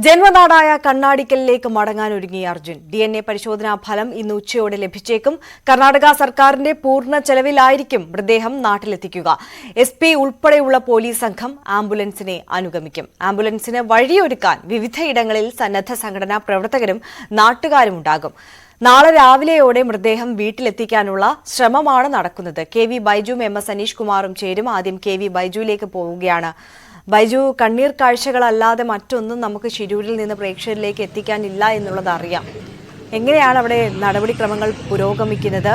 ജന്മനാടായ കണ്ണാടിക്കലിലേക്ക് മടങ്ങാനൊരുങ്ങി അർജുൻ. DNA പരിശോധനാ ഫലം ഇന്ന് ഉച്ചയോടെ ലഭിച്ചേക്കും. കർണാടക സർക്കാരിന്റെ പൂർണ്ണ ചെലവിലായിരിക്കും മൃതദേഹം നാട്ടിലെത്തിക്കുക. SP ഉൾപ്പെടെയുള്ള പോലീസ് സംഘം ആംബുലൻസിനെ അനുഗമിക്കും. ആംബുലൻസിന് വഴിയൊരുക്കാൻ വിവിധയിടങ്ങളിൽ സന്നദ്ധ സംഘടനാ പ്രവർത്തകരും നാട്ടുകാരും ഉണ്ടാകും. നാളെ രാവിലെയോടെ മൃതദേഹം വീട്ടിലെത്തിക്കാനുള്ള ശ്രമമാണ് നടക്കുന്നത്. KV ബൈജുവും MS അനീഷ് കുമാറും ചേരും. ആദ്യം KV ബൈജുവിലേക്ക് പോവുകയാണ്. ബൈജു, കണ്ണീർ കാഴ്ചകളല്ലാതെ മറ്റൊന്നും നമുക്ക് ശിരൂരിൽ നിന്ന് പ്രേക്ഷകരിലേക്ക് എത്തിക്കാനില്ല എന്നുള്ളത് അറിയാം. എങ്ങനെയാണ് അവിടെ നടപടിക്രമങ്ങൾ പുരോഗമിക്കുന്നത്?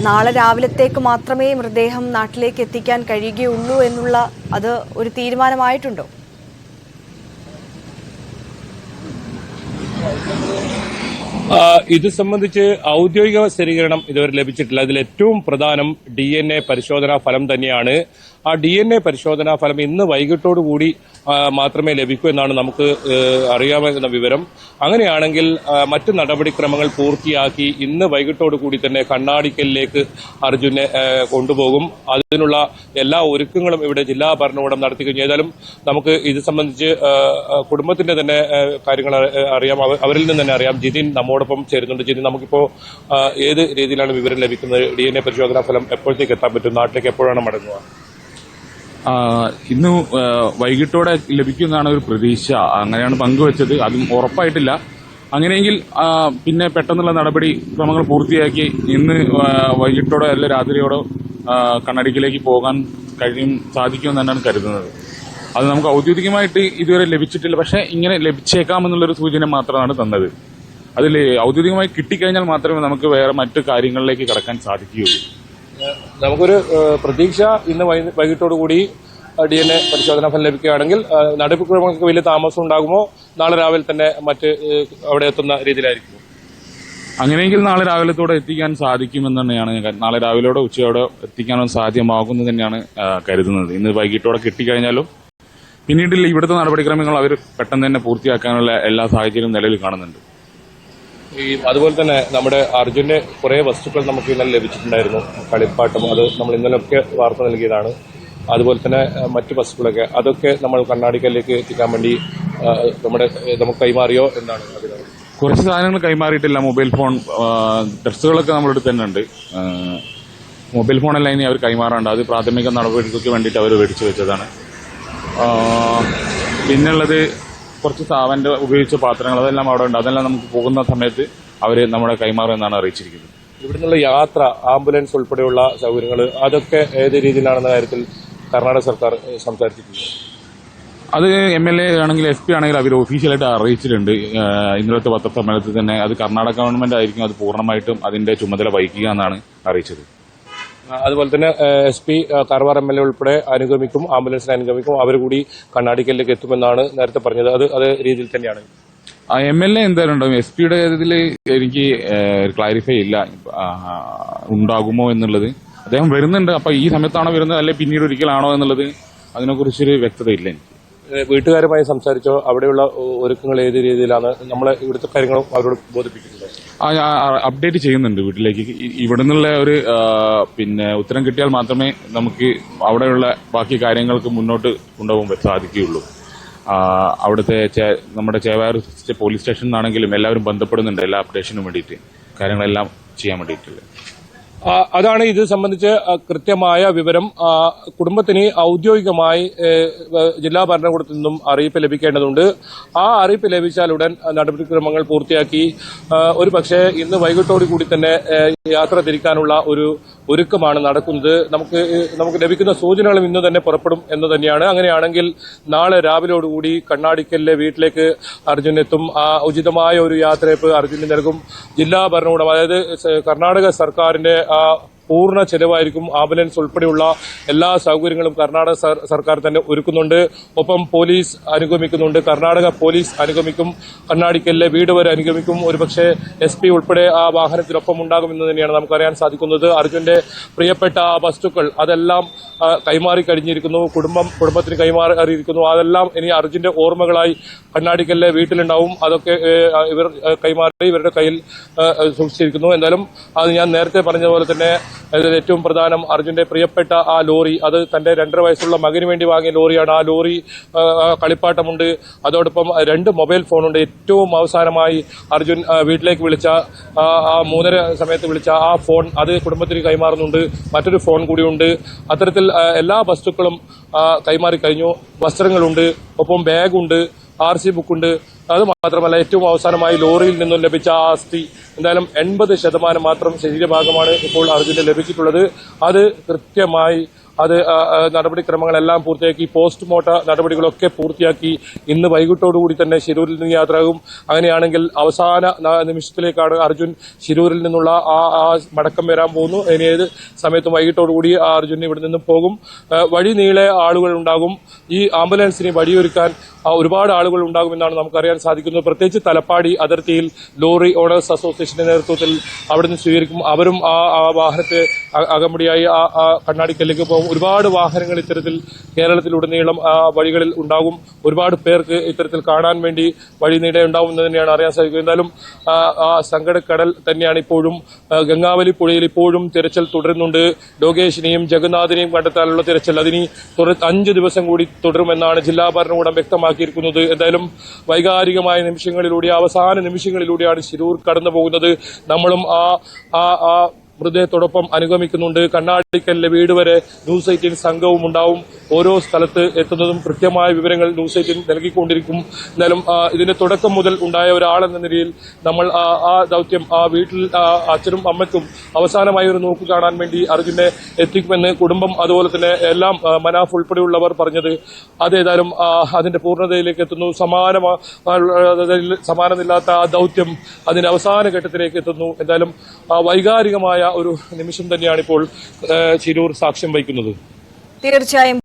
നാളെ രാവിലത്തേക്ക് മാത്രമേ മൃതദേഹം നാട്ടിലേക്ക് എത്തിക്കാൻ കഴിയുകയുള്ളൂ എന്നുള്ള അത് ഒരു തീരുമാനമായിട്ടുണ്ടോ? ഇത് സംബന്ധിച്ച് ഔദ്യോഗിക സ്ഥിരീകരണം ഇതുവരെ ലഭിച്ചിട്ടില്ല. അതിൽ ഏറ്റവും പ്രധാനം DNA പരിശോധനാ ഫലം തന്നെയാണ്. ആ DNA പരിശോധനാ ഫലം ഇന്ന് വൈകിട്ടോടുകൂടി മാത്രമേ ലഭിക്കൂ എന്നാണ് നമുക്ക് അറിയാമെന്ന വിവരം. അങ്ങനെയാണെങ്കിൽ മറ്റ് നടപടിക്രമങ്ങൾ പൂർത്തിയാക്കി ഇന്ന് വൈകിട്ടോടുകൂടി തന്നെ കണ്ണാടിക്കലിലേക്ക് അർജുനെ കൊണ്ടുപോകും. അതിനുള്ള എല്ലാ ഒരുക്കങ്ങളും ഇവിടെ ജില്ലാ ഭരണകൂടം നടത്തി കഴിഞ്ഞു. ഏതായാലും നമുക്ക് ഇത് സംബന്ധിച്ച് കുടുംബത്തിന്റെ തന്നെ കാര്യങ്ങൾ അറിയാം, അവരിൽ നിന്ന് തന്നെ അറിയാം. ജിതിൻ നമ്മോടൊപ്പം ചേരുന്നുണ്ട്. ജിതിൻ, നമുക്കിപ്പോ ഏത് രീതിയിലാണ് വിവരം ലഭിക്കുന്നത്? DNA പരിശോധനാ ഫലം എപ്പോഴത്തേക്ക് എത്താൻ പറ്റും? നാട്ടിലേക്ക് എപ്പോഴാണ് മടങ്ങുക? ഇന്ന് വൈകിട്ടോടെ ലഭിക്കുമെന്നാണ് ഒരു പ്രതീക്ഷ. അങ്ങനെയാണ് പങ്കുവച്ചത്. അതും ഉറപ്പായിട്ടില്ല. അങ്ങനെയെങ്കിൽ പിന്നെ പെട്ടെന്നുള്ള നടപടി ക്രമങ്ങൾ പൂർത്തിയാക്കി ഇന്ന് വൈകിട്ടോടെ അല്ല രാത്രിയോടെ കണ്ണാടിക്കിലേക്ക് പോകാൻ സാധിക്കുമെന്ന് തന്നെയാണ് കരുതുന്നത്. അത് നമുക്ക് ഔദ്യോഗികമായിട്ട് ഇതുവരെ ലഭിച്ചിട്ടില്ല. പക്ഷെ ഇങ്ങനെ ലഭിച്ചേക്കാമെന്നുള്ളൊരു സൂചന മാത്രമാണ് തന്നത്. അതിൽ ഔദ്യോഗികമായി കിട്ടിക്കഴിഞ്ഞാൽ മാത്രമേ നമുക്ക് വേറെ മറ്റു കാര്യങ്ങളിലേക്ക് കടക്കാൻ സാധിക്കുകയുള്ളൂ. നമുക്കൊരു പ്രതീക്ഷ ഇന്ന് വൈകിട്ടോടുകൂടി DNA പരിശോധനാ ഫലം ലഭിക്കുകയാണെങ്കിൽ നടപടിക്രമങ്ങൾക്ക് വലിയ താമസം ഉണ്ടാകുമോ? നാളെ രാവിലെ തന്നെ മറ്റ് അവിടെ എത്തുന്ന രീതിയിലായിരിക്കും. അങ്ങനെയെങ്കിൽ നാളെ രാവിലത്തോടെ എത്തിക്കാൻ സാധിക്കുമെന്ന് തന്നെയാണ്. നാളെ രാവിലെയോടെ ഉച്ചയോടെ എത്തിക്കാനും സാധ്യമാകുമെന്ന് തന്നെയാണ് കരുതുന്നത്. ഇന്ന് വൈകിട്ടോടെ കിട്ടിക്കഴിഞ്ഞാലും പിന്നീട് ഇവിടുത്തെ നടപടിക്രമങ്ങൾ അവർ പെട്ടെന്ന് തന്നെ പൂർത്തിയാക്കാനുള്ള എല്ലാ സാഹചര്യവും നിലവിൽ കാണുന്നുണ്ട്. അതുപോലെ തന്നെ നമ്മുടെ അർജുന്റെ കുറെ വസ്തുക്കൾ നമുക്ക് ഇന്നലെ ലഭിച്ചിട്ടുണ്ടായിരുന്നു. കളിപ്പാട്ടും അത് നമ്മൾ ഇന്നലെയൊക്കെ വാർത്ത നൽകിയതാണ്. അതുപോലെ തന്നെ മറ്റു വസ്തുക്കളൊക്കെ അതൊക്കെ നമ്മൾ കണ്ണാടിക്കലിലേക്ക് എത്തിക്കാൻ വേണ്ടി നമുക്ക് കൈമാറിയോ എന്നാണ്? കുറച്ച് സാധനങ്ങൾ കൈമാറിയിട്ടില്ല. മൊബൈൽ ഫോൺ, ഡ്രസ്സുകളൊക്കെ നമ്മുടെ അടുത്ത് തന്നെ ഉണ്ട്. മൊബൈൽ ഫോണെല്ലാം ഇനി അവർ കൈമാറാണ്ട്. അത് പ്രാഥമിക നടപടികൾക്ക് വേണ്ടിയിട്ട് അവർ മേടിച്ചു വെച്ചതാണ്. പിന്നുള്ളത് കുറച്ച് അവന്റെ ഉപയോഗിച്ച പാത്രങ്ങൾ, അതെല്ലാം അവിടെ ഉണ്ട്. അതെല്ലാം നമുക്ക് പോകുന്ന സമയത്ത് അവർ നമ്മളെ കൈമാറുമെന്നാണ് അറിയിച്ചിരിക്കുന്നത്. ഇവിടുന്നുള്ള യാത്ര, ആംബുലൻസ് ഉൾപ്പെടെയുള്ള സൗകര്യങ്ങൾ അതൊക്കെ ഏത് രീതിയിലാണെന്ന കാര്യത്തിൽ കർണാടക സർക്കാർ സംസാരിച്ചിട്ടുണ്ട്. അത് MLA ആണെങ്കിൽ SP ആണെങ്കിൽ അവർ ഒഫീഷ്യലായിട്ട് അറിയിച്ചിട്ടുണ്ട്. ഇന്നലത്തെ പത്രസമ്മേളനത്തിൽ തന്നെ അത് കർണാടക ഗവൺമെന്റ് ആയിരിക്കും അത് പൂർണ്ണമായിട്ടും അതിന്റെ ചുമതല വഹിക്കുക എന്നാണ് അറിയിച്ചത്. അതുപോലെ തന്നെ SP കാർവാർ MLA ഉൾപ്പെടെ അനുഗമിക്കും, ആംബുലൻസിനെ അനുഗമിക്കും. അവർ കൂടി കണ്ണാടിക്കലിലേക്ക് എത്തുമെന്നാണ് നേരത്തെ പറഞ്ഞത്. അത് രീതിയിൽ തന്നെയാണ്. MLA എന്തായാലും ഉണ്ടാകും. SP-യുടെ ഇതിൽ എനിക്ക് ക്ലാരിഫൈ ഇല്ല ഉണ്ടാകുമോ എന്നുള്ളത്. അദ്ദേഹം വരുന്നുണ്ട്. അപ്പൊ ഈ സമയത്താണോ വരുന്നത് അല്ലെ പിന്നീട് ഒരിക്കലാണോ എന്നുള്ളത് അതിനെക്കുറിച്ചൊരു വ്യക്തത ഇല്ല എനിക്ക്. വീട്ടുകാരുമായി സംസാരിച്ചോ? അവിടെയുള്ള ഒരുക്കങ്ങൾ ഏത് രീതിയിലാണ്? നമ്മളെ ഇവിടുത്തെ കാര്യങ്ങളും അവരോട് ബോധിപ്പിക്കുന്നുണ്ട്. അപ്ഡേറ്റ് ചെയ്യുന്നുണ്ട് വീട്ടിലേക്ക്. ഇവിടെ നിന്നുള്ള ഒരു ഉത്തരം കിട്ടിയാൽ മാത്രമേ നമുക്ക് അവിടെയുള്ള ബാക്കി കാര്യങ്ങൾക്ക് മുന്നോട്ട് കൊണ്ടുപോകാൻ സാധിക്കുകയുള്ളൂ. അവിടുത്തെ നമ്മുടെ ചേവായൂർ പോലീസ് സ്റ്റേഷനിലാണെങ്കിലും എല്ലാവരും ബന്ധപ്പെടുന്നുണ്ട് എല്ലാ അപ്ഡേഷനും വേണ്ടിയിട്ട്, കാര്യങ്ങളെല്ലാം ചെയ്യാൻ വേണ്ടിയിട്ടില്ല. അതാണ് ഇത് സംബന്ധിച്ച് കൃത്യമായ വിവരം. കുടുംബത്തിന് ഔദ്യോഗികമായി ജില്ലാ ഭരണകൂടത്തിൽ നിന്നും അറിയിപ്പ് ലഭിക്കേണ്ടതുണ്ട്. ആ അറിയിപ്പ് ലഭിച്ചാൽ ഉടൻ നടപടിക്രമങ്ങൾ പൂർത്തിയാക്കി ഒരു പക്ഷേ ഇന്ന് വൈകിട്ടോടുകൂടി തന്നെ യാത്ര തിരിക്കാനുള്ള ഒരു ഒരുക്കമാണ് നടക്കുന്നത്. നമുക്ക് ലഭിക്കുന്ന സൂചനകളും ഇന്ന് തന്നെ പുറപ്പെടും എന്ന് തന്നെയാണ്. അങ്ങനെയാണെങ്കിൽ നാളെ രാവിലെയോടുകൂടി കണ്ണാടിക്കലിലെ വീട്ടിലേക്ക് അർജുൻ എത്തും. ആ ഉചിതമായ ഒരു യാത്രയപ്പ് അർജുന് നൽകും ജില്ലാ ഭരണകൂടം. അതായത് കർണാടക സർക്കാരിന്റെ പൂർണ്ണ ചെലവായിരിക്കും. ആംബുലൻസ് ഉൾപ്പെടെയുള്ള എല്ലാ സൗകര്യങ്ങളും കർണാടക സർക്കാർ തന്നെ ഒരുക്കുന്നുണ്ട്. ഒപ്പം പോലീസ് അനുഗമിക്കുന്നുണ്ട്. കർണാടക പോലീസ് അനുഗമിക്കും. കണ്ണാടിക്കലിലെ വീട് വരെ അനുഗമിക്കും. ഒരുപക്ഷെ SP ഉൾപ്പെടെ ആ വാഹനത്തിനൊപ്പം ഉണ്ടാകുമെന്ന് തന്നെയാണ് നമുക്കറിയാൻ സാധിക്കുന്നത്. അർജുന്റെ പ്രിയപ്പെട്ട ആ വസ്തുക്കൾ അതെല്ലാം കൈമാറി കഴിഞ്ഞിരിക്കുന്നു. കുടുംബത്തിന് കൈമാറിയിരിക്കുന്നു. അതെല്ലാം ഇനി അർജുന്റെ ഓർമ്മകളായി കണ്ണാടിക്കലിലെ വീട്ടിലുണ്ടാവും. അതൊക്കെ ഇവർ കൈമാറി ഇവരുടെ കയ്യിൽ സൂക്ഷിച്ചിരിക്കുന്നു. എന്തായാലും അത് ഞാൻ നേരത്തെ പറഞ്ഞതുപോലെ തന്നെ അതിൽ ഏറ്റവും പ്രധാനം അർജുന്റെ പ്രിയപ്പെട്ട ആ ലോറി, അത് തന്റെ 2.5 വയസ്സുള്ള മകന് വേണ്ടി വാങ്ങിയ ലോറിയാണ്. ആ ലോറി കളിപ്പാട്ടമുണ്ട്, അതോടൊപ്പം 2 മൊബൈൽ ഫോണുണ്ട്. ഏറ്റവും അവസാനമായി അർജുൻ വീട്ടിലേക്ക് വിളിച്ച ആ 3:30 സമയത്ത് വിളിച്ച ആ ഫോൺ, അത് കുടുംബത്തിന് കൈമാറുന്നുണ്ട്. മറ്റൊരു ഫോൺ കൂടിയുണ്ട്. അത്തരത്തിൽ എല്ലാ വസ്തുക്കളും കൈമാറി കഴിഞ്ഞു. വസ്ത്രങ്ങളുണ്ട്, ഒപ്പം ബാഗുണ്ട്, RC ബുക്കുണ്ട്. അത് മാത്രമല്ല ഏറ്റവും അവസാനമായി ലോറിയിൽ നിന്നും ലഭിച്ച ആ അസ്ഥി, എന്തായാലും 80% മാത്രം ശരീരഭാഗമാണ് ഇപ്പോൾ അർജുന് ലഭിച്ചിട്ടുള്ളത്. അത് കൃത്യമായി നടപടിക്രമങ്ങളെല്ലാം പൂർത്തിയാക്കി, പോസ്റ്റ്മോർട്ടം നടപടികളൊക്കെ പൂർത്തിയാക്കി ഇന്ന് വൈകിട്ടോടുകൂടി തന്നെ ശിരൂരിൽ നിന്ന് യാത്രയാകും. അങ്ങനെയാണെങ്കിൽ അവസാന നിമിഷത്തിലേക്കാണ് അർജുൻ ശിരൂരിൽ നിന്നുള്ള ആ മടക്കം വരാൻ പോകുന്നു. ഇനി ഏത് സമയത്തും വൈകിട്ടോടുകൂടി ആ അർജുൻ ഇവിടെ നിന്നും പോകും. വഴി നീളെ ആളുകൾ ഉണ്ടാകും. ഈ ആംബുലൻസിന് വഴിയൊരുക്കാൻ ഒരുപാട് ആളുകൾ ഉണ്ടാകുമെന്നാണ് നമുക്കറിയാൻ സാധിക്കുന്നത്. പ്രത്യേകിച്ച് തലപ്പാടി അതിർത്തിയിൽ ലോറി ഓണേഴ്സ് അസോസിയേഷന്റെ നേതൃത്വത്തിൽ അവിടുന്ന് സ്വീകരിക്കും. അവരും ആ വാഹനത്തെ അകമ്പടിയായി ആ കണ്ണാടിക്കല്ലേക്ക് പോകും. ഒരുപാട് വാഹനങ്ങൾ ഇത്തരത്തിൽ കേരളത്തിലുടനീളം വഴികളിൽ ഉണ്ടാകും. ഒരുപാട് പേർക്ക് ഇത്തരത്തിൽ കാണാൻ വേണ്ടി വഴി നീടെ ഉണ്ടാവുമെന്ന് തന്നെയാണ് അറിയാൻ സാധിക്കുന്നത്. എന്തായാലും ആ സങ്കടക്കടൽ തന്നെയാണ് ഇപ്പോഴും. ഗംഗാവലി പുഴയിൽ ഇപ്പോഴും തിരച്ചിൽ തുടരുന്നുണ്ട്. ലോകേഷിനെയും ജഗന്നാഥിനെയും കണ്ടെത്താനുള്ള തിരച്ചിൽ അതിനി 5 ദിവസം കൂടി തുടരുമെന്നാണ് ജില്ലാ ഭരണകൂടം വ്യക്തമാക്കിയിരിക്കുന്നത്. എന്തായാലും വൈകാരികമായ നിമിഷങ്ങളിലൂടെ, അവസാന നിമിഷങ്ങളിലൂടെയാണ് ശിരൂർ കടന്നു പോകുന്നത്. നമ്മളും ആ മൃതദേഹത്തോടൊപ്പം അനുഗമിക്കുന്നുണ്ട്. കണ്ണാടിക്കലിലെ വീട് വരെ ന്യൂസ് 18 സംഘവും ഉണ്ടാവും. ഓരോ സ്ഥലത്ത് എത്തുന്നതും കൃത്യമായ വിവരങ്ങൾ ന്യൂസ് 18 നൽകിക്കൊണ്ടിരിക്കും. എന്നാലും ഇതിന്റെ തുടക്കം മുതൽ ഉണ്ടായ ഒരാളെന്ന നിലയിൽ നമ്മൾ ആ ദൌത്യം ആ വീട്ടിൽ അച്ഛനും അമ്മയ്ക്കും അവസാനമായി ഒരു നോക്ക് കാണാൻ വേണ്ടി അർജുനെ എത്തിക്കുമെന്ന് കുടുംബം, അതുപോലെ തന്നെ എല്ലാം മനാഫ് ഉൾപ്പെടെയുള്ളവർ പറഞ്ഞത്. അതേതായാലും അതിന്റെ പൂർണ്ണതയിലേക്ക് എത്തുന്നു. സമാനമില്ലാത്ത ആ ദൌത്യം അതിന്റെ അവസാന ഘട്ടത്തിലേക്ക് എത്തുന്നു. എന്തായാലും വൈകാരികമായ ഒരു നിമിഷം തന്നെയാണ് ഇപ്പോൾ ശിരൂർ സാക്ഷ്യം വഹിക്കുന്നത്. തീർച്ചയായും